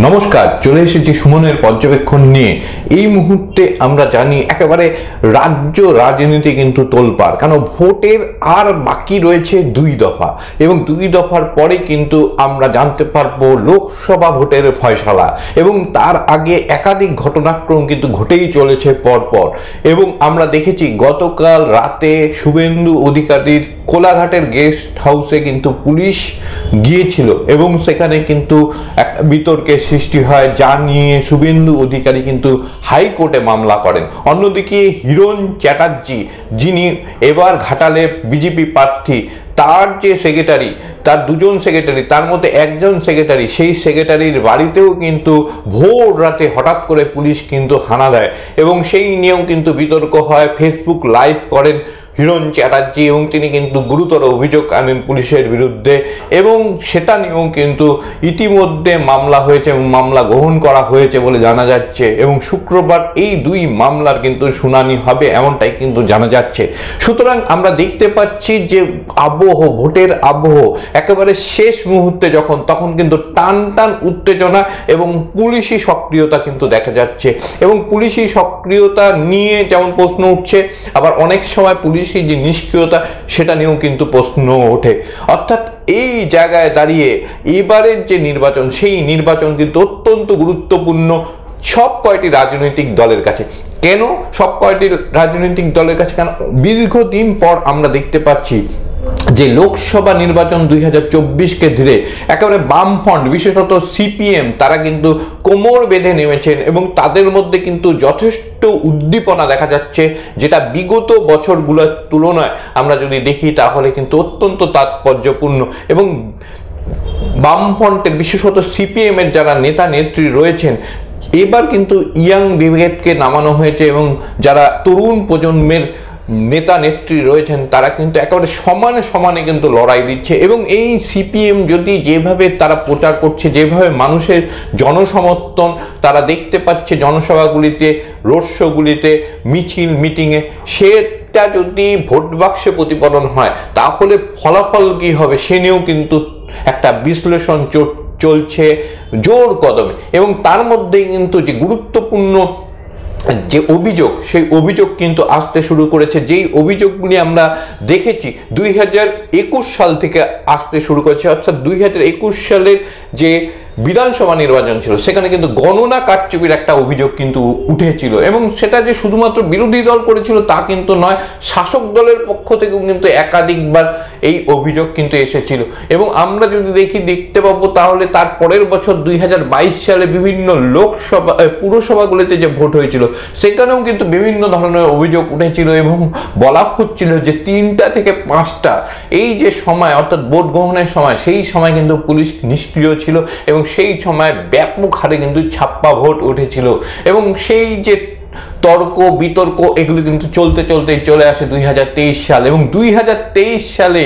নমস্কার, চলে এসেছি সুমনের পর্যবেক্ষণ নিয়ে। এই মুহূর্তে আমরা জানি একেবারে রাজ্য রাজনীতি কিন্তু তোলপাড়, কারণ ভোটের আর বাকি রয়েছে 2 দফা এবং 2 দফার পরে কিন্তু আমরা জানতে পারবো লোকসভা ভোটের ফয়সালা এবং তার আগে একাধিক ঘটনাক্রম কিন্তু ঘটেই চলেছে পরপর। এবং আমরা দেখেছি গতকাল রাতে শুভেন্দু অধিকারীর কোলাঘাটের গেস্ট হাউসে কিন্তু পুলিশ গিয়েছিল এবং সেখানে কিন্তু এক বিতর্কের সৃষ্টি হয়, যা নিয়ে শুভেন্দু অধিকারী কিন্তু হাইকোর্টে মামলা করেন। অন্যদিকে হিরণ চ্যাটার্জি, যিনি এবার ঘাটালে বিজেপি প্রার্থী, তার যে সেক্রেটারি, তার 2 জন সেক্রেটারি, তার মধ্যে একজন সেক্রেটারি, সেই সেক্রেটারির বাড়িতেও কিন্তু ভোর রাতে হঠাৎ করে পুলিশ কিন্তু হানা দেয় এবং সেই নিয়েও কিন্তু বিতর্ক হয়। ফেসবুক লাইভ করেন হিরণ চ্যাটার্জি এবং তিনি কিন্তু গুরুতর অভিযোগ আনেন পুলিশের বিরুদ্ধে এবং সেটা নিয়েও কিন্তু ইতিমধ্যে মামলা হয়েছে এবং মামলা গ্রহণ করা হয়েছে বলে জানা যাচ্ছে এবং শুক্রবার এই 2 মামলার কিন্তু শুনানি হবে এমনটাই কিন্তু জানা যাচ্ছে। সুতরাং আমরা দেখতে পাচ্ছি যে ভোটের আবহ একেবারে শেষ মুহূর্তে তখন কিন্তু টান টান উত্তেজনা এবং পুলিশি সক্রিয়তা কিন্তু দেখা যাচ্ছে এবং পুলিশি সক্রিয়তা নিয়ে যেমন প্রশ্ন উঠছে, আবার অনেক সময় পুলিশি যে নিষ্ক্রিয়তা সেটা নিয়েও কিন্তু প্রশ্ন ওঠে। অর্থাৎ এই জায়গায় দাঁড়িয়ে এবারের যে নির্বাচন, সেই নির্বাচন কিন্তু অত্যন্ত গুরুত্বপূর্ণ সব কয়টি রাজনৈতিক দলের কাছে। কেন সব কয়টি রাজনৈতিক দলের কাছে? কারণ দীর্ঘদিন পর আমরা দেখতে পাচ্ছি যে লোকসভা নির্বাচন 2024কে ঘিরে একেবারে বামফ্রন্ট, বিশেষত সিপিএম, তারা কিন্তু কোমর বেঁধে নেমেছেন এবং তাদের মধ্যে কিন্তু যথেষ্ট উদ্দীপনা দেখা যাচ্ছে, যেটা বিগত বছরগুলোর তুলনায় আমরা যদি দেখি তাহলে কিন্তু অত্যন্ত তাৎপর্যপূর্ণ। এবং বামফ্রন্টের বিশেষত সিপিএম এর যারা নেতা নেত্রী রয়েছেন, এবার কিন্তু ইয়াং ব্রিগেডকে নামানো হয়েছে এবং যারা তরুণ প্রজন্মের নেতা নেত্রী রয়েছেন তারা কিন্তু একেবারে সমানে সমানে কিন্তু লড়াই দিচ্ছে। এবং এই সিপিএম যদি যেভাবে তারা প্রচার করছে, যেভাবে মানুষের জনসমর্থন তারা দেখতে পাচ্ছে জনসভাগুলিতে, রোড শোগুলিতে, মিছিল মিটিংয়ে, সেটা যদি ভোট বাক্সে প্রতিফলন হয় তাহলে ফলাফল কি হবে সে নিয়েও কিন্তু একটা বিশ্লেষণ চলছে জোর কদমে। এবং তার মধ্যে কিন্তু যে গুরুত্বপূর্ণ যে অভিযোগ, সেই অভিযোগ কিন্তু আসতে শুরু করেছে। যেই অভিযোগগুলি আমরা দেখেছি 2021 সাল থেকে আসতে শুরু করেছে, অর্থাৎ 2021 সালের যে বিধানসভা নির্বাচন ছিল সেখানে কিন্তু গণনা কারচুপির একটা অভিযোগ কিন্তু উঠেছিল এবং সেটা যে শুধুমাত্র বিরোধী দল করেছিল তা কিন্তু নয়, শাসক দলের পক্ষ থেকেও কিন্তু একাধিকবার এই অভিযোগ কিন্তু এসেছিল। এবং আমরা যদি দেখতে পাবো তাহলে তার পরের বছর 2022 সালে বিভিন্ন লোকসভা পুরসভাগুলিতে যে ভোট হয়েছিল সেখানেও কিন্তু বিভিন্ন ধরনের অভিযোগ উঠেছিল এবং বলা হচ্ছিল যে 3টা থেকে 5টা এই যে সময়, অর্থাৎ ভোট গ্রহণের সময়, সেই সময় কিন্তু পুলিশ নিষ্ক্রিয় ছিল এবং সেই সময় ব্যাপক হারে কিন্তু ছাপ্পা ভোট উঠেছিল। এবং সেই যে তর্ক বিতর্ক এগুলো কিন্তু চলতে চলে আসে 2023 সাল এবং 2023 সালে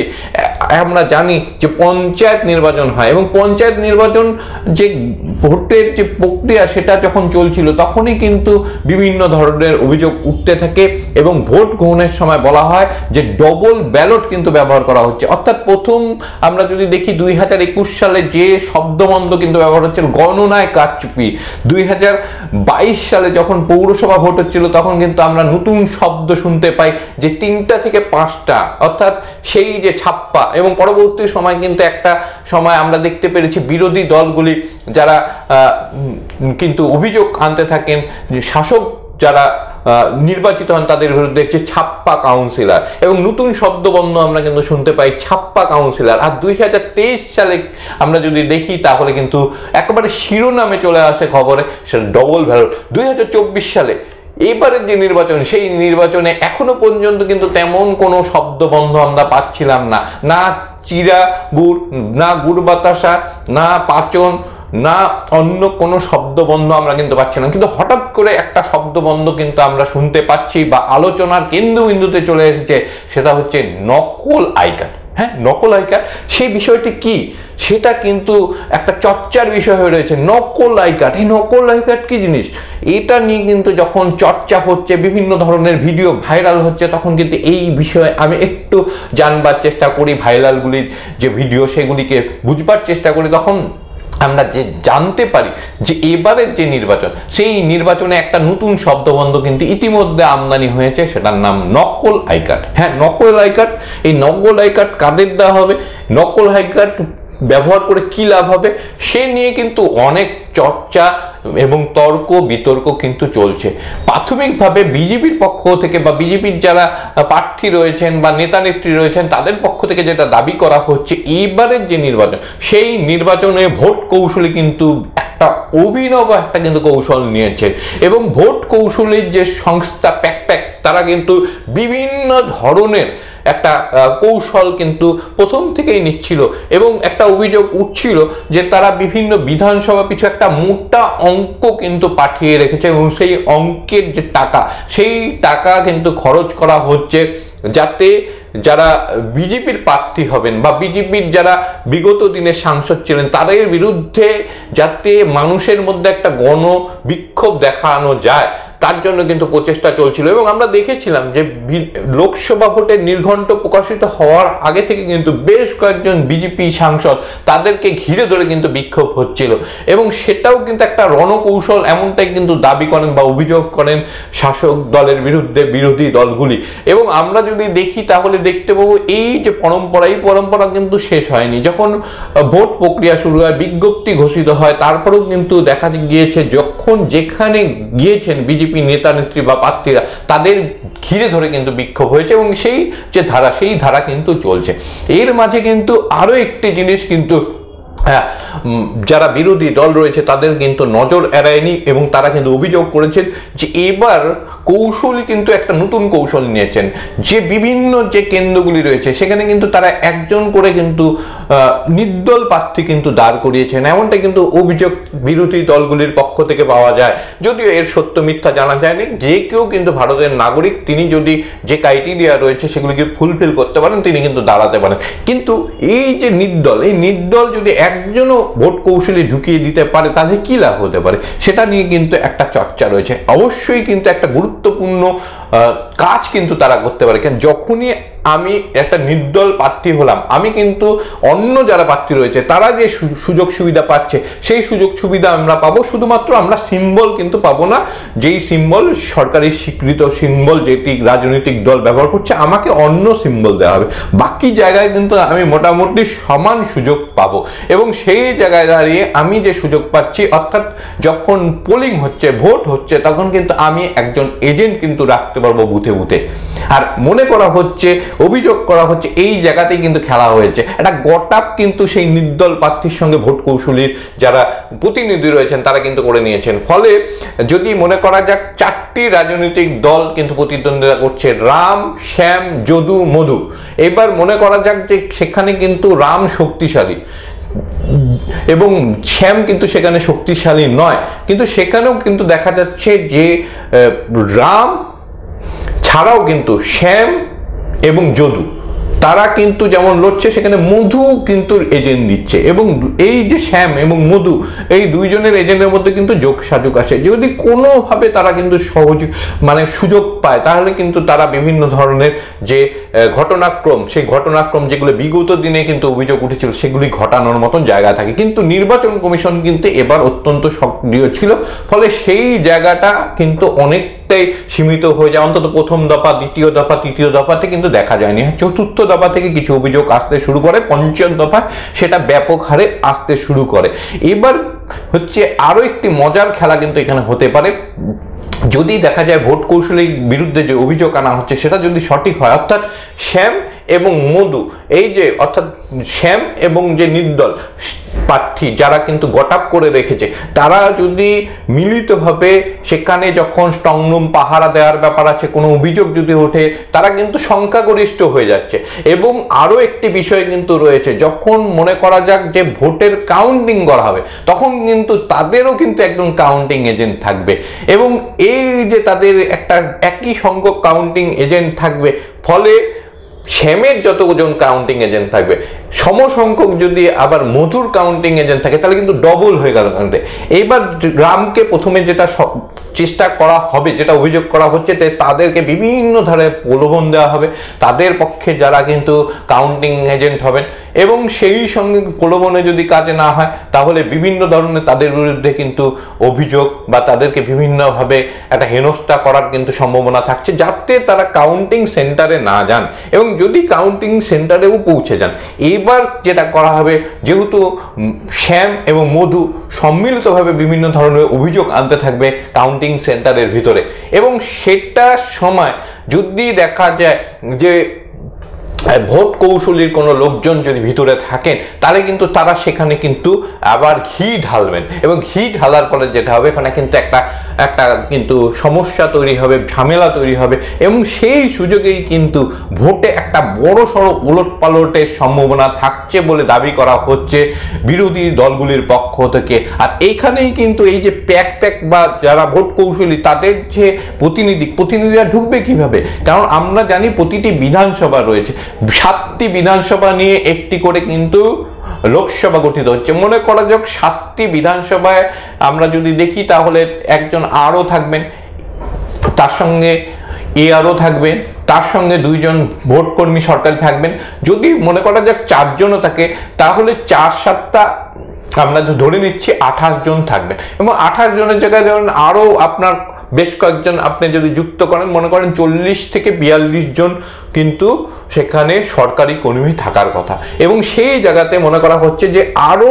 আমরা জানি যে পঞ্চায়েত নির্বাচন হয় এবং পঞ্চায়েত নির্বাচন যে ভোটের যে প্রক্রিয়া সেটা যখন চলছিল তখনই কিন্তু বিভিন্ন ধরনের অভিযোগ উঠতে থাকে এবং ভোট গ্রহণের সময় বলা হয় যে ডবল ব্যালট কিন্তু ব্যবহার করা হচ্ছে। অর্থাৎ প্রথম আমরা যদি দেখি 2021 সালে যে শব্দবন্ধ কিন্তু ব্যবহার হচ্ছিল গণনায় কারচুপি, 2022 সালে যখন পৌরসভা ভোট হচ্ছিল তখন কিন্তু আমরা নতুন শব্দ শুনতে পাই যে 3টা থেকে 5টা, অর্থাৎ সেই যে ছাপ্পা। এবং পরবর্তী সময় কিন্তু একটা সময় আমরা দেখতে পেরেছি বিরোধী দলগুলি যারা কিন্তু অভিযোগ আনতে থাকেন, শাসক যারা নির্বাচিত হন তাদের বিরুদ্ধে যে ছাপ্পা কাউন্সিলর এবং নতুন শব্দবন্ধ আমরা কিন্তু শুনতে পাই ছাপ্পা কাউন্সিলর। আর 2023 সালে আমরা যদি দেখি তাহলে কিন্তু একেবারে শিরোনামে চলে আসে খবরে সেটা ডবল ব্যালট। 2024 সালে এবারের যে নির্বাচন, সেই নির্বাচনে এখনো পর্যন্ত কিন্তু তেমন কোনো শব্দবন্ধ আমরা পাচ্ছিলাম না, না চিরা গুড়, না গুড় বাতাসা, না পাচন, না অন্য কোনো শব্দবন্ধ আমরা কিন্তু পাচ্ছি না। কিন্তু হঠাৎ করে একটা শব্দবন্ধ কিন্তু আমরা শুনতে পাচ্ছি বা আলোচনার কেন্দ্রবিন্দুতে চলে এসেছে, সেটা হচ্ছে নকল আই কার্ড। হ্যাঁ, নকল আই কার্ড, সেই বিষয়টি কি সেটা কিন্তু একটা চর্চার বিষয় হয়ে রয়েছে। নকল আই কার্ড, এই নকল আই কার্ড কি জিনিস, এটা নিয়ে কিন্তু যখন চর্চা হচ্ছে, বিভিন্ন ধরনের ভিডিও ভাইরাল হচ্ছে, তখন কিন্তু এই বিষয়ে আমি একটু জানবার চেষ্টা করি, ভাইরালগুলির যে ভিডিও সেগুলিকে বুঝবার চেষ্টা করি। তখন আমরা যে জানতে পারি যে এবারের যে নির্বাচন, সেই নির্বাচনে একটা নতুন শব্দবন্ধ কিন্তু ইতিমধ্যে আমদানি হয়েছে, সেটার নাম নকল আই কার্ড। হ্যাঁ, নকল আই কার্ড। এই নকল আই কার্ড কাদের দেওয়া হবে, নকল আই কার্ড ব্যবহার করে কি লাভ হবে, সে নিয়ে কিন্তু অনেক চর্চা এবং তর্ক বিতর্ক কিন্তু চলছে। প্রাথমিকভাবে বিজেপির পক্ষ থেকে বা বিজেপির যারা প্রার্থী রয়েছেন বা নেতা নেত্রী রয়েছেন তাদের পক্ষ থেকে যেটা দাবি করা হচ্ছে, এইবারের যে নির্বাচন, সেই নির্বাচনে ভোট কৌশলী কিন্তু একটা অভিনব একটা কিন্তু কৌশল নিয়েছে। এবং ভোট কৌশলের যে সংস্থা প্যাক তারা কিন্তু বিভিন্ন ধরনের একটা কৌশল কিন্তু প্রথম থেকেই নিচ্ছিল এবং একটা অভিযোগ উঠছিল যে তারা বিভিন্ন বিধানসভা পিছু একটা মোটা অঙ্ক কিন্তু পাঠিয়ে রেখেছে এবং সেই অঙ্কের যে টাকা, সেই টাকা কিন্তু খরচ করা হচ্ছে যাতে যারা বিজেপির প্রার্থী হবেন বা বিজেপির যারা বিগত দিনের সাংসদ ছিলেন তাদের বিরুদ্ধে যাতে মানুষের মধ্যে একটা গণ বিক্ষোভ দেখানো যায়, তার জন্য কিন্তু প্রচেষ্টা চলছিল। এবং আমরা দেখেছিলাম যে লোকসভা ভোটের নির্ঘণ্ট প্রকাশিত হওয়ার আগে থেকে কিন্তু বেশ কয়েকজন বিজেপি সাংসদ তাদেরকে ঘিরে ধরে কিন্তু বিক্ষোভ হচ্ছিল এবং সেটাও কিন্তু একটা রণকৌশল, এমনটাই কিন্তু দাবি করেন বা অভিযোগ করেন শাসক দলের বিরুদ্ধে বিরোধী দলগুলি। এবং আমরা যদি দেখি তাহলে দেখতে পাবো এই যে পরম্পরা, এই পরম্পরা কিন্তু শেষ হয়নি। যখন ভোট প্রক্রিয়া শুরু হয়, বিজ্ঞপ্তি ঘোষিত হয়, তারপরেও কিন্তু দেখা গিয়েছে যখন যেখানে গিয়েছেন বিজেপি নেতা নেত্রী বা প্রার্থীরা, তাদের ঘিরে ধরে কিন্তু বিক্ষোভ হয়েছে এবং সেই যে ধারা, সেই ধারা কিন্তু চলছে। এর মাঝে কিন্তু আরো একটি জিনিস কিন্তু যারা বিরোধী দল রয়েছে তাদের কিন্তু নজর এড়ায়নি এবং তারা কিন্তু অভিযোগ করেছেন যে এবার কৌশলী কিন্তু একটা নতুন কৌশল নিয়েছেন, যে বিভিন্ন যে কেন্দ্রগুলি রয়েছে সেখানে কিন্তু তারা একজন করে কিন্তু নির্দল প্রার্থী কিন্তু দাঁড় করিয়েছেন, এমনটা কিন্তু অভিযোগ বিরোধী দলগুলির পক্ষ থেকে পাওয়া যায়। যদিও এর সত্য মিথ্যা জানা যায়নি, যে কেউ কিন্তু ভারতের নাগরিক, তিনি যদি যে ক্রাইটেরিয়া রয়েছে সেগুলিকে ফুলফিল করতে পারেন তিনি কিন্তু দাঁড়াতে পারেন। কিন্তু এই যে নির্দল, এই নির্দল যদি একজনও ভোট কৌশলী ঢুকিয়ে দিতে পারে তাহলে কি লাভ হতে পারে, সেটা নিয়ে কিন্তু একটা চর্চা রয়েছে। অবশ্যই কিন্তু একটা গুরুত্বপূর্ণ কাজ কিন্তু তারা করতে পারে। কেন, যখনই আমি একটা নির্দল প্রার্থী হলাম, আমি কিন্তু অন্য যারা প্রার্থী রয়েছে তারা যে সুযোগ সুবিধা পাচ্ছে সেই সুযোগ সুবিধা আমরা পাবো, শুধুমাত্র আমরা সিম্বল কিন্তু পাবো না, যেই সিম্বল সরকারি স্বীকৃত সিম্বল যেটি রাজনৈতিক দল ব্যবহার করছে, আমাকে অন্য সিম্বল দেওয়া হবে। বাকি জায়গায় কিন্তু আমি মোটামুটি সমান সুযোগ পাবো এবং সেই জায়গায় দাঁড়িয়ে আমি যে সুযোগ পাচ্ছি, অর্থাৎ যখন পোলিং হচ্ছে, ভোট হচ্ছে, তখন কিন্তু আমি একজন এজেন্ট কিন্তু রাখতে পারবো বুথে বুথে। আর মনে করা হচ্ছে, অভিযোগ করা হচ্ছে এই জায়গাতেই কিন্তু খেলা হয়েছে, একটা গটাপ কিন্তু সেই নির্দল প্রার্থীর সঙ্গে ভোট কৌশলীর যারা প্রতিনিধি রয়েছেন তারা কিন্তু করে নিয়েছেন। ফলে যদি মনে করা যাক, চারটি রাজনৈতিক দল কিন্তু প্রতিদ্বন্দ্বিতা করছে, রাম, শ্যাম, যদু, মধু। এবার মনে করা যাক যে সেখানে কিন্তু রাম শক্তিশালী এবং শ্যাম কিন্তু সেখানে শক্তিশালী নয়, কিন্তু সেখানেও কিন্তু দেখা যাচ্ছে যে রাম ছাড়াও কিন্তু শ্যাম এবং যদু তারা কিন্তু যেমন লড়ছে, সেখানে মধু কিন্তু এজেন্ট দিচ্ছে এবং এই যে শ্যাম এবং মধু, এই দুইজনের এজেন্টের মধ্যে কিন্তু যোগ সাযোগ আসে। যদি কোনোভাবে তারা কিন্তু সহজ সুযোগ পায় তাহলে কিন্তু তারা বিভিন্ন ধরনের যে ঘটনাক্রম, সেই ঘটনাক্রম যেগুলো বিগত দিনে কিন্তু অভিযোগ উঠেছিল সেগুলি ঘটানোর মতন জায়গা থাকে। কিন্তু নির্বাচন কমিশন কিন্তু এবার অত্যন্ত সক্রিয় ছিল, ফলে সেই জায়গাটা কিন্তু অনেকটাই সীমিত হয়ে যায়। অন্তত প্রথম দফা, দ্বিতীয় দফা, তৃতীয় দফাতে কিন্তু দেখা যায়নি। চতুর্থ দফা থেকে কিছু অভিযোগ আসতে শুরু করে, পঞ্চম দফা সেটা ব্যাপক হারে আসতে শুরু করে। এবার হচ্ছে আরো একটি মজার খেলা কিন্তু এখানে হতে পারে। যদি দেখা যায় ভোট কৌশলীর বিরুদ্ধে যে অভিযোগ আনা হচ্ছে সেটা যদি সঠিক হয়, অর্থাৎ শ্যাম এবং মধু, এই যে অর্থাৎ শ্যাম এবং যে নির্দল প্রার্থী যারা কিন্তু গটাপ করে রেখেছে, তারা যদি মিলিতভাবে সেখানে যখন স্ট্রংরুম পাহারা দেওয়ার ব্যাপার আছে, কোনো অভিযোগ যদি ওঠে, তারা কিন্তু সংখ্যাগরিষ্ঠ হয়ে যাচ্ছে। এবং আরো একটি বিষয় কিন্তু রয়েছে, যখন মনে করা যাক যে ভোটের কাউন্টিং করা হবে, তখন কিন্তু তাদেরও কিন্তু একজন কাউন্টিং এজেন্ট থাকবে এবং এই যে তাদের একটা একই সংখ্যক কাউন্টিং এজেন্ট থাকবে, ফলে শ্যামের যতজন কাউন্টিং এজেন্ট থাকবে সমসংখ্যক যদি আবার মধুর কাউন্টিং এজেন্ট থাকে তাহলে কিন্তু ডবল হয়ে গেল। এইবার রামকে প্রথমে যেটা চেষ্টা করা হবে, যেটা অভিযোগ করা হচ্ছে, যে তাদেরকে বিভিন্ন ধারায় প্রলোভন দেওয়া হবে, তাদের পক্ষে যারা কিন্তু কাউন্টিং এজেন্ট হবেন, এবং সেই সঙ্গে প্রলোভনে যদি কাজে না হয় তাহলে বিভিন্ন ধরনের তাদের বিরুদ্ধে কিন্তু অভিযোগ বা তাদেরকে বিভিন্নভাবে একটা হেনস্থা করার কিন্তু সম্ভাবনা থাকছে, যাতে তারা কাউন্টিং সেন্টারে না যান, এবং যদি কাউন্টিং সেন্টারেও পৌঁছে যান এবার যেটা করা হবে, যেহেতু শ্যাম এবং মধু সম্মিলিতভাবে বিভিন্ন ধরনের অভিযোগ আনতে থাকবে কাউন্টিং সেন্টারের ভিতরে, এবং সেটার সময় যদি দেখা যায় যে ভোট কৌশলীর কোনো লোকজন যদি ভিতরে থাকেন তাহলে কিন্তু তারা সেখানে কিন্তু আবার ঘি ঢালবেন, এবং ঘি ঢালার ফলে যেটা হবে এখানে কিন্তু একটা কিন্তু সমস্যা তৈরি হবে, ঝামেলা তৈরি হবে, এবং সেই সুযোগেই কিন্তু ভোটে একটা বড় সড়ো উলটপালটের সম্ভাবনা থাকছে বলে দাবি করা হচ্ছে বিরোধী দলগুলির পক্ষ থেকে। আর এইখানেই কিন্তু এই যে প্যাক বা যারা ভোট কৌশলী তাদের যে প্রতিনিধিরা ঢুকবে কিভাবে, কারণ আমরা জানি প্রতিটি বিধানসভা রয়েছে, 7টি বিধানসভা নিয়ে একটি করে কিন্তু লোকসভা গঠিত হচ্ছে। মনে করা যাক 7টি বিধানসভায় আমরা যদি দেখি তাহলে একজন আরও থাকবেন, তার সঙ্গে আরও থাকবেন, তার সঙ্গে 2জন ভোট কর্মী সরকারি থাকবেন। যদি মনে করা যাক 4জনও থাকে তাহলে 4-7টা আমরা ধরে নিচ্ছি 28 জন থাকবেন, এবং 28 জনের জায়গায় ধরুন আরও আপনার বেশ কয়েকজন আপনি যদি যুক্ত করেন, মনে করেন 40 থেকে 42 জন কিন্তু সেখানে সরকারি কর্মী থাকার কথা, এবং সেই জায়গাতে মনে করা হচ্ছে যে আরও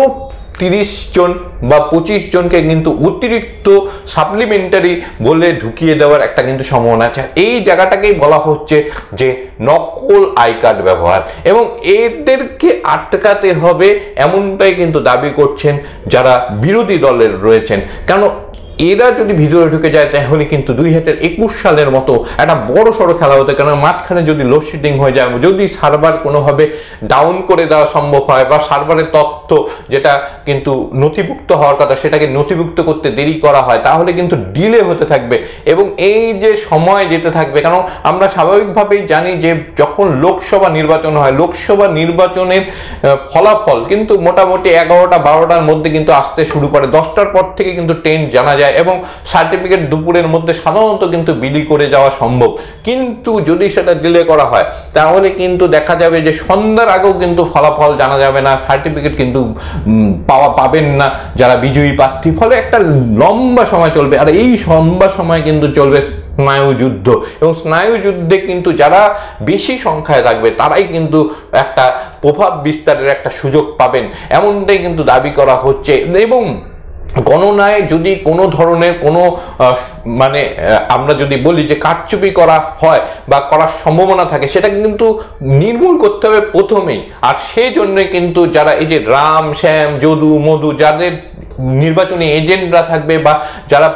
30 জন বা 25 জনকে কিন্তু অতিরিক্ত সাপ্লিমেন্টারি বলে ঢুকিয়ে দেওয়ার একটা কিন্তু সম্ভাবনা আছে। এই জায়গাটাকেই বলা হচ্ছে যে নকল আই কার্ড ব্যবহার, এবং এদেরকে আটকাতে হবে এমনটাই কিন্তু দাবি করছেন যারা বিরোধী দলের রয়েছেন, কারণ এরা যদি ভিতরে ঢুকে যায় তাহলে কিন্তু 2021 সালের মতো একটা বড় সড়ো খেলা হতে, কারণ মাঝখানে যদি লোডশেডিং হয়ে যায়, যদি সার্ভার কোনোভাবে ডাউন করে দেওয়া সম্ভব হয়, বা সার্ভারের তথ্য যেটা কিন্তু নথিভুক্ত হওয়ার কথা সেটাকে নথিভুক্ত করতে দেরি করা হয়, তাহলে কিন্তু ডিলে হতে থাকবে, এবং এই যে সময় যেতে থাকবে, কারণ আমরা স্বাভাবিকভাবেই জানি যে যখন লোকসভা নির্বাচন হয়, লোকসভা নির্বাচনের ফলাফল কিন্তু মোটামুটি 11টা-12টার মধ্যে কিন্তু আসতে শুরু করে, 10টার পর থেকে কিন্তু ট্রেন্ড জানা যায়, এবং সার্টিফিকেট দুপুরের মধ্যে সাধারণত কিন্তু বিলি করে যাওয়া সম্ভব। কিন্তু যদি সেটা ডিলে করা হয় তাহলে কিন্তু দেখা যাবে যে সন্ধ্যার আগেও কিন্তু ফলাফল জানা যাবে না, সার্টিফিকেট কিন্তু পাবেন না যারা বিজয়ী প্রার্থী, ফলে একটা লম্বা সময় চলবে, আর এই লম্বা সময় কিন্তু চলবে স্নায়ুযুদ্ধ, এবং স্নায়ুযুদ্ধে কিন্তু যারা বেশি সংখ্যায় থাকবে তারাই কিন্তু একটা প্রভাব বিস্তারের একটা সুযোগ পাবেন, এমনটাই কিন্তু দাবি করা হচ্ছে। এবং গণনায় যদি কোনো ধরনের কোনো মানে আমরা যদি বলি যে কারচুপি করা হয় বা করার সম্ভাবনা থাকে, সেটা কিন্তু নির্মূল করতে হবে প্রথমেই, আর সেই জন্য কিন্তু যারা এই যে রাম, শ্যাম, যদু, মধু যাদের নির্বাচনী এজেন্টরা থাকবে বা যারা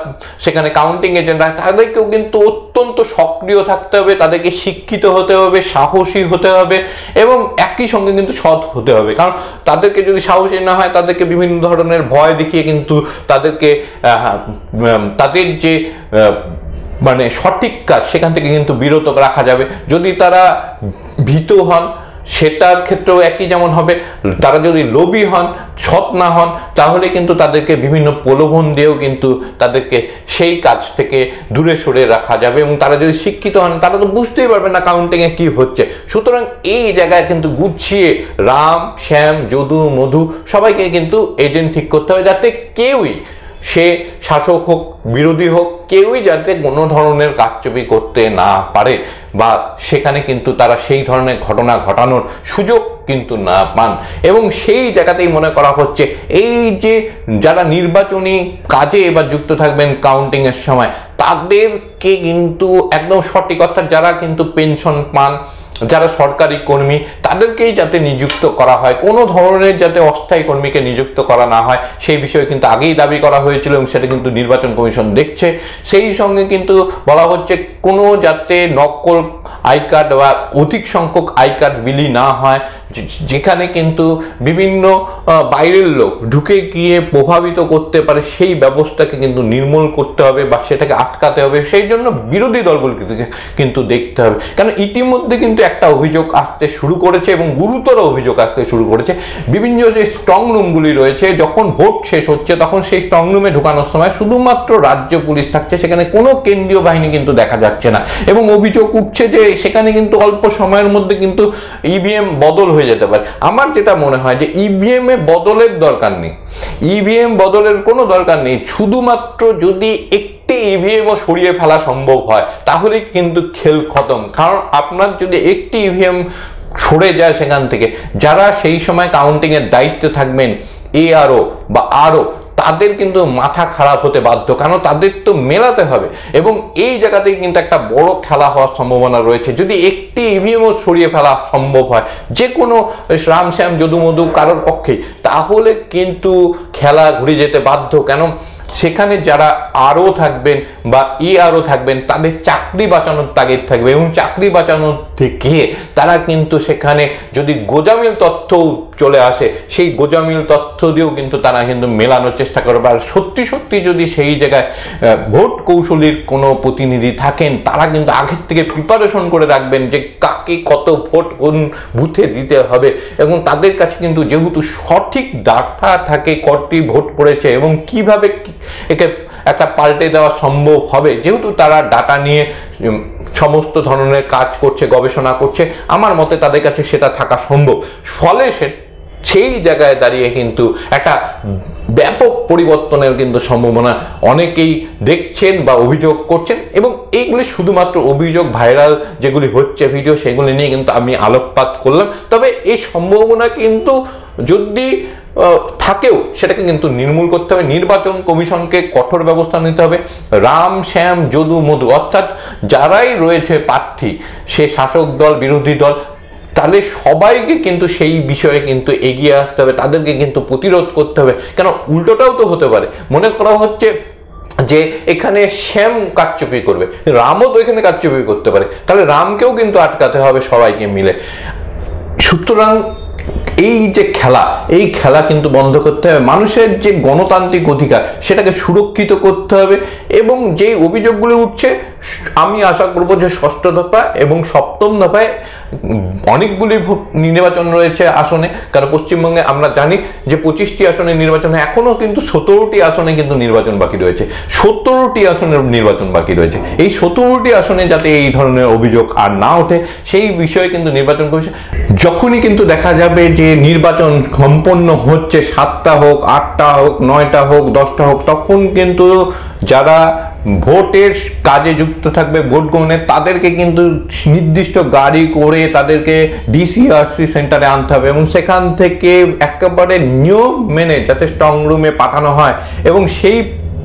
সেখানে কাউন্টিং এজেন্টরা, তাদেরকেও কিন্তু অত্যন্ত সক্রিয় থাকতে হবে, তাদেরকে শিক্ষিত হতে হবে, সাহসী হতে হবে, এবং একই সঙ্গে কিন্তু সৎ হতে হবে, কারণ তাদেরকে যদি সাহসী না হয় তাদেরকে বিভিন্ন ধরনের ভয় দেখিয়ে কিন্তু তাদেরকে তাদের যে মানে সঠিক কাজ সেখান থেকে কিন্তু বিরত রাখা যাবে। যদি তারা ভীত হন সেটার ক্ষেত্রেও একই যেমন হবে, তারা যদি লোভী হন, সৎ না হন, তাহলে কিন্তু তাদেরকে বিভিন্ন প্রলোভন দিয়েও কিন্তু তাদেরকে সেই কাজ থেকে দূরে সরে রাখা যাবে, এবং তারা যদি শিক্ষিত হন তারা তো বুঝতেই পারবে না কাউন্টিংয়ে কি হচ্ছে। সুতরাং এই জায়গায় কিন্তু গুছিয়ে রাম, শ্যাম, যদু, মধু সবাইকে কিন্তু এজেন্ট ঠিক করতে হবে, যাতে কেউই, সে শাসক হোক বিরোধী হোক, কেউই যাতে কোনো ধরনের কারচুপি করতে না পারে, বা সেখানে কিন্তু তারা সেই ধরনের ঘটনা ঘটানোর সুযোগ কিন্তু না পান। এবং সেই জায়গাতেই মনে করা হচ্ছে এই যে যারা নির্বাচনী কাজে এবার যুক্ত থাকবেন কাউন্টিংয়ের সময়, তাদেরকে কিন্তু একদম সঠিক, অর্থাৎ যারা কিন্তু পেনশন পান, যারা সরকারি কর্মী, তাদেরকেই যাতে নিযুক্ত করা হয়, কোনো ধরনের যাতে অস্থায়ী কর্মীকে নিযুক্ত করা না হয় সেই বিষয়ে কিন্তু আগেই দাবি করা হয়েছিল, এবং সেটা কিন্তু নির্বাচন কমিশন দেখছে। সেই সঙ্গে কিন্তু বলা হচ্ছে কোনো যাতে নকল আই কার্ড বা অধিক সংখ্যক আই কার্ড বিলি না হয়, যেখানে কিন্তু বিভিন্ন বাইরের লোক ঢুকে গিয়ে প্রভাবিত করতে পারে, সেই ব্যবস্থাকে কিন্তু নির্মূল করতে হবে বা সেটাকে আটকাতে হবে। সেই জন্য বিরোধী দলগুলিকে কিন্তু দেখতে হবে, কারণ ইতিমধ্যে কিন্তু একটা অভিযোগ আসতে শুরু করেছে এবং গুরুতর অভিযোগ আসতে শুরু করেছে। বিভিন্ন যে স্ট্রং রুমগুলি রয়েছে, যখন ভোট শেষ হচ্ছে তখন সেই স্ট্রং রুমে ঢোকানোর সময় শুধুমাত্র রাজ্য পুলিশ থাকছে, সেখানে কোনো কেন্দ্রীয় বাহিনী কিন্তু দেখা যাচ্ছে না, এবং অভিযোগ উঠছে যে সেখানে কিন্তু অল্প সময়ের মধ্যে কিন্তু ইভিএম বদল হয়ে যেতে পারে। আমার যেটা মনে হয় যে ইভিএম এ বদলের দরকার নেই, ইভিএম বদলের কোনো দরকার নেই, শুধুমাত্র যদি একটি ইভিএমও সরিয়ে ফেলা সম্ভব হয় তাহলে কিন্তু খেল খতম। কারণ আপনার যদি একটি ইভিএম সরে যায় সেখান থেকে, যারা সেই সময় কাউন্টিংয়ের দায়িত্বে থাকবেন এআরও বা আরও, তাদের কিন্তু মাথা খারাপ হতে বাধ্য, কারণ তাদের তো মেলাতে হবে, এবং এই জায়গাতেই কিন্তু একটা বড় খেলা হওয়ার সম্ভাবনা রয়েছে। যদি একটি ইভিএমও সরিয়ে ফেলা সম্ভব হয় যে কোনো রাম শ্যাম যদু মধু কারোর পক্ষেই, তাহলে কিন্তু খেলা ঘুরে যেতে বাধ্য। কেন, সেখানে যারা আরও থাকবেন বা আরও থাকবেন তাদের চাকরি বাঁচানোর তাগিদ থাকবে, এবং চাকরি বাঁচানোর থেকে তারা কিন্তু সেখানে যদি গোজামিল তথ্য চলে আসে, সেই গোজামিল তথ্য দিয়েও কিন্তু তারা কিন্তু মেলানোর চেষ্টা করবে। আর সত্যি সত্যি যদি সেই জায়গায় ভোট কৌশলীর কোনো প্রতিনিধি থাকেন, তারা কিন্তু আগের থেকে প্রিপারেশন করে রাখবেন যে কাকে কত ভোট কোন বুথে দিতে হবে, এবং তাদের কাছে কিন্তু যেহেতু সঠিক ডাটা থাকে কটি ভোট পড়েছে এবং কিভাবে একে একটা পাল্টে দেওয়া সম্ভব হবে, যেহেতু তারা ডাটা নিয়ে সমস্ত ধরনের কাজ করছে, গবেষণা করছে, আমার মতে তাদের কাছে সেটা থাকা সম্ভব। ফলে সেই জায়গায় দাঁড়িয়ে কিন্তু একটা ব্যাপক পরিবর্তনের কিন্তু সম্ভাবনা অনেকেই দেখছেন বা অভিযোগ করছেন, এবং এইগুলি শুধুমাত্র অভিযোগ, ভাইরাল যেগুলি হচ্ছে ভিডিও, সেগুলি নিয়ে কিন্তু আমি আলোকপাত করলাম। তবে এই সম্ভাবনা কিন্তু যদি থাকেও সেটাকে কিন্তু নির্মূল করতে হবে, নির্বাচন কমিশনকে কঠোর ব্যবস্থা নিতে হবে। রাম শ্যাম যদু মধু অর্থাৎ যারাই রয়েছে প্রার্থী, সে শাসক দল বিরোধী দল, তাহলে সবাইকে কিন্তু সেই বিষয়ে কিন্তু এগিয়ে আসতে হবে, তাদেরকে কিন্তু প্রতিরোধ করতে হবে। কেন, উল্টোটাও তো হতে পারে, মনে করা হচ্ছে যে এখানে শ্যাম কারচুপি করবে, রামও তো এখানে কারচুপি করতে পারে, তাহলে রামকেও কিন্তু আটকাতে হবে সবাইকে মিলে। সুতরাং এই যে খেলা, এই খেলা কিন্তু বন্ধ করতে হবে, মানুষের যে গণতান্ত্রিক অধিকার সেটাকে সুরক্ষিত করতে হবে, এবং যেই অভিযোগগুলো উঠছে আমি আশা করব যে ষষ্ঠ দফা এবং সপ্তম দফায় অনেকগুলি নির্বাচন রয়েছে আসনে, কারণ পশ্চিমবঙ্গে আমরা জানি যে 25টি আসনের নির্বাচন, এখনও কিন্তু 17টি আসনে কিন্তু নির্বাচন বাকি রয়েছে, 17টি আসনের নির্বাচন বাকি রয়েছে। এই 17টি আসনে যাতে এই ধরনের অভিযোগ আর না ওঠে সেই বিষয়ে কিন্তু নির্বাচন কমিশন যখনই কিন্তু দেখা যাবে যে নির্বাচন সম্পন্ন হচ্ছে, 7টা হোক 8টা হোক 9টা হোক 10টা হোক, তখন কিন্তু যারা ভোটের কাজে যুক্ত থাকবে, ভোট গ্রহণের, তাদেরকে কিন্তু নির্দিষ্ট গাড়ি করে তাদেরকে ডিসিআরসি সেন্টারে আনতে হবে, এবং সেখান থেকে একেবারে নিয়ম মেনে যাতে স্ট্রং রুমে পাঠানো হয়, এবং সেই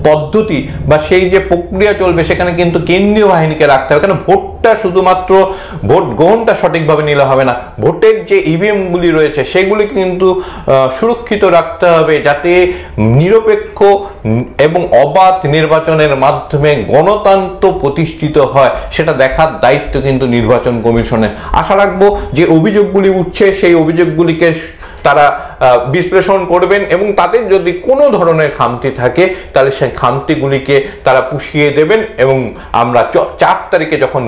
পদ্ধতি বা সেই যে প্রক্রিয়া চলবে সেখানে কিন্তু কেন্দ্রীয় বাহিনীকে রাখতে হবে। কেন, ভোটটা শুধুমাত্র ভোট গ্রহণটা সঠিকভাবে নিলে হবে না, ভোটের যে ইভিএমগুলি রয়েছে সেগুলি কিন্তু সুরক্ষিত রাখতে হবে, যাতে নিরপেক্ষ এবং অবাধ নির্বাচনের মাধ্যমে গণতন্ত্র প্রতিষ্ঠিত হয়, সেটা দেখার দায়িত্ব কিন্তু নির্বাচন কমিশনের। আশা রাখবো যে অভিযোগগুলি উঠছে সেই অভিযোগগুলিকে তারা বিশ্লেষণ করবেন, এবং তাদের যদি কোনো ধরনের খামতি থাকে তাহলে সেই খামতিগুলিকে তারা পুষিয়ে দেবেন, এবং আমরা 4 তারিখে যখন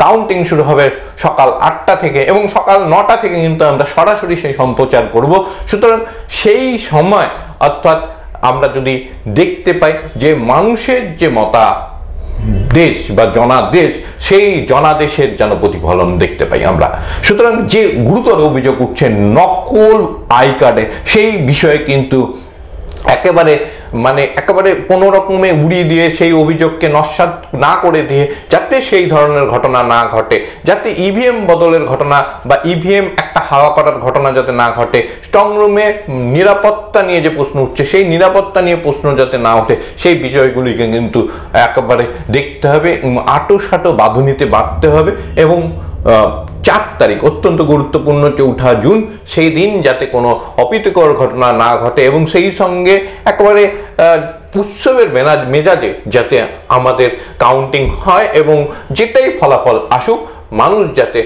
কাউন্টিং শুরু হবে সকাল 8টা থেকে এবং সকাল 9টা থেকে কিন্তু আমরা সরাসরি সেই সম্প্রচার করব। সুতরাং সেই সময় অর্থাৎ আমরা যদি দেখতে পাই যে মানুষের যে দেশ বা জনাদেশ, সেই জনাদেশের যেন প্রতিফলন দেখতে পাই আমরা। সুতরাং যে গুরুতর অভিযোগ উঠছে নকল আই কার্ডে, সেই বিষয়ে কিন্তু একেবারে কোনো রকমে উড়িয়ে দিয়ে সেই অভিযোগকে নস্যাৎ না করে দিয়ে যাতে সেই ধরনের ঘটনা না ঘটে, যাতে ইভিএম বদলের ঘটনা বা ইভিএম একটা হাওয়া করার ঘটনা যাতে না ঘটে, স্ট্রং রুমে নিরাপত্তা নিয়ে যে প্রশ্ন উঠছে সেই নিরাপত্তা নিয়ে প্রশ্ন যাতে না ওঠে, সেই বিষয়গুলিকে কিন্তু একেবারে দেখতে হবে, আঁটো বাঁধুনিতে বাঁধতে হবে। এবং 4 তারিখ অত্যন্ত গুরুত্বপূর্ণ, 4 জুন, সেই দিন যাতে কোনো অপ্রীতিকর ঘটনা না ঘটে, এবং সেই সঙ্গে একেবারে উৎসবের মেজাজে যাতে আমাদের কাউন্টিং হয়, এবং যেটাই ফলাফল আসুক মানুষ যাতে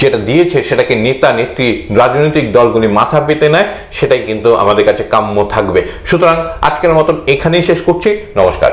যেটা দিয়েছে সেটাকে নেতা নেত্রী রাজনৈতিক দলগুলি মাথা পেতে নেয়, সেটাই কিন্তু আমাদের কাছে কাম্য থাকবে। সুতরাং আজকের মতন এখানেই শেষ করছি। নমস্কার।